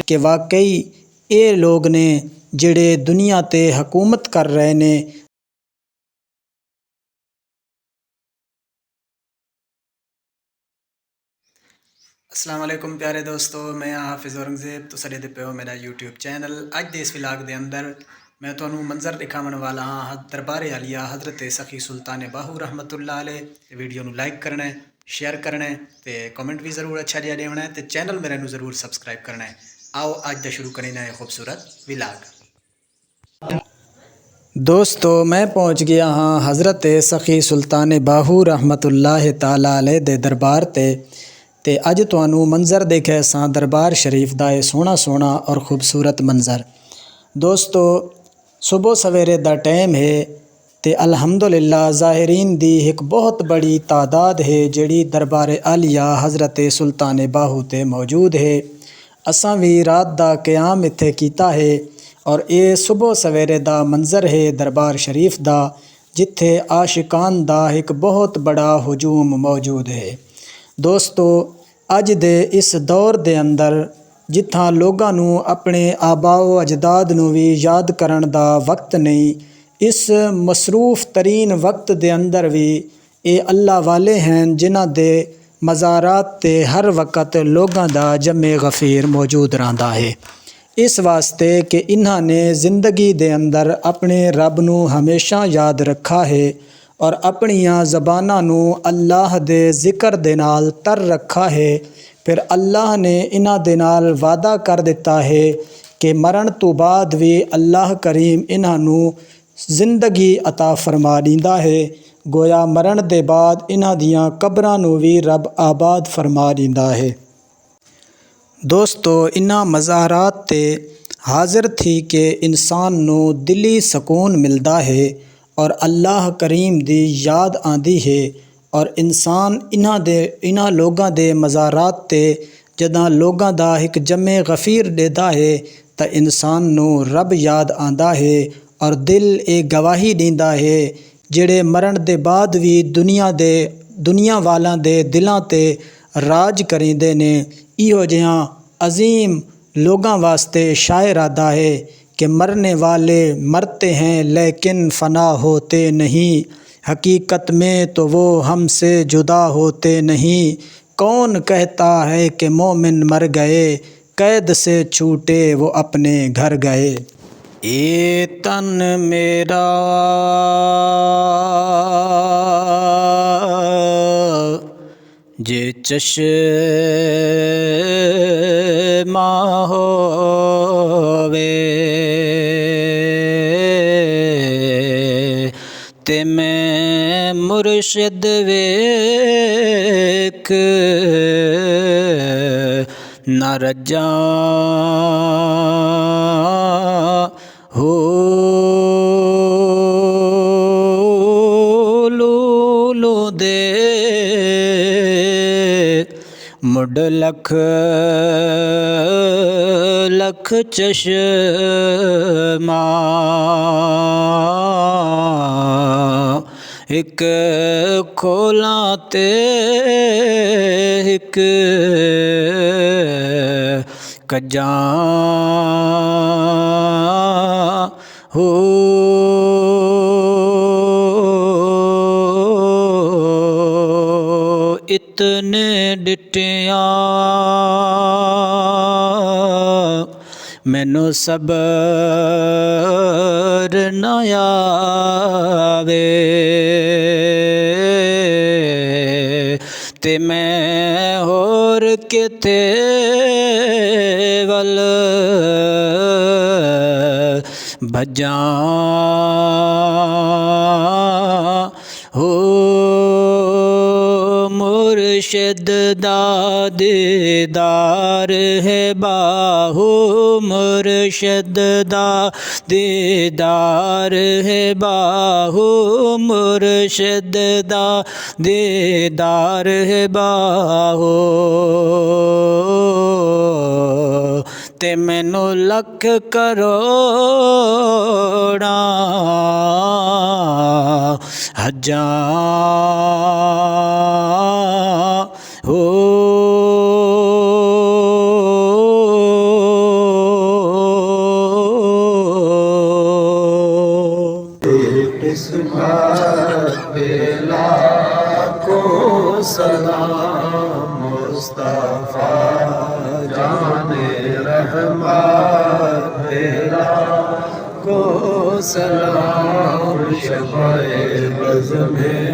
कि वाकई ये लोग ने जिहड़े दुनिया ते हुकूमत कर रहे ने। अस्सलाम वालेकुम प्यारे दोस्तों, मैं हाफिज़ औरंगज़ेब तो सड़े पे हो मेरा यूट्यूब चैनल। अज दे इस विलाग के अंदर मैं तुहानू मंजर दिखावन वाला हाँ दरबार आलिया हज़रत सखी सुल्तान बाहू रहमतुल्लाह अलैह। वीडियो नू लाइक करना है, शेयर करना है तो कमेंट भी ज़रूर अच्छा जिहा देना है तो चैनल मेरे नू ज़रूर सबसक्राइब करना है। आओ अज दा शुरू करना है खूबसूरत विलाग। दोस्तों मैं पहुँच गया हाँ हज़रत सखी सुल्तान बाहू रहमतुल्लाह ताला अलैह दे दरबार ते अज तुहानू मंजर देखे सां दरबार शरीफ दा सोहना सोहना और खूबसूरत मंजर। दोस्तों सुबह सवेरे दा टाइम है ते अल्हम्दुलिल्लाह ज़ाहिरीन दी एक बहुत बड़ी तादाद है जिहड़ी दरबार आलिया हज़रत सुल्तान बाहू ते मौजूद है। असां भी रात दा क़याम इत्थे कीता है और ये सुबह सवेरे दा मंजर है दरबार शरीफ दा जिथे आशिकान दा एक बहुत बड़ा हुजूम मौजूद है। दोस्तों अज दे इस दौर दे अंदर जिथा लोगां नू अपने आबाओ अजदाद नू भी याद करन दा वक्त नहीं, इस मसरूफ़ तरीन वक्त दे अंदर भी ये अल्लाह वाले हैं जिन्हां दे मज़ारात ते हर वक्त लोगां दा जमे गफ़ीर मौजूद रहिंदा है। इस वास्ते कि इन्हां ने ज़िंदगी दे अंदर अपने रब नू हमेशा याद रखा है और अपनियां ज़बानां नू अल्लाह दे ज़िक्र दे नाल तर रखा है। फिर अल्लाह ने इन्हां दे नाल वादा कर दिता है कि मरण तो बाद भी अल्लाह करीम इन्हां नू ज़िंदगी अता फरमा दींदा है। गोया मरण दे बाद इन्हां दियां कब्रां नू भी रब आबाद फरमा दींदा है। दोस्तों इन्हां मज़ारात ते हाज़िर थी के इंसान नू दिली सकून मिलदा है और अल्लाह करीम दी याद आंदी है और इंसान इन्हां लोगां दे मज़ारात ते जदां लोगां दा एक जमे गफ़ीर देदा है तो इंसान नू रब याद आंदा है और दिल ये गवाही दींदा है जिहड़े मरण दे बाद भी दुनिया वालां दे दिलां ते राज करींदे ने। इहो जिहां अजीम लोगां वास्ते शायर आदा है कि मरने वाले मरते हैं लेकिन फ़ना होते नहीं, हकीकत में तो वो हमसे जुदा होते नहीं। कौन कहता है कि मोमिन मर गए, कैद से छूटे वो अपने घर गए। ये तन मेरा जे चश्मा होवे ते मैं मुर्शिद वेख न रजा हो लूलू दे मुड लख लख चश्मा एक खोला ते एक कजा हो इतने डिटिया मैनू सबर न आवे ते मैं होर किथे वल भजा हो मुर्शिद दा दीदार है बाहू मुर्शिद दा दीदार है बाहू मुर्शिद दा दीदार है बाहू ते मैनू लख करोड़ा हजार हो इस बात पे लाखों सलाम मुस्तफा जाने रहमत पे लाखों सलाम शफ़ाए बज़्म में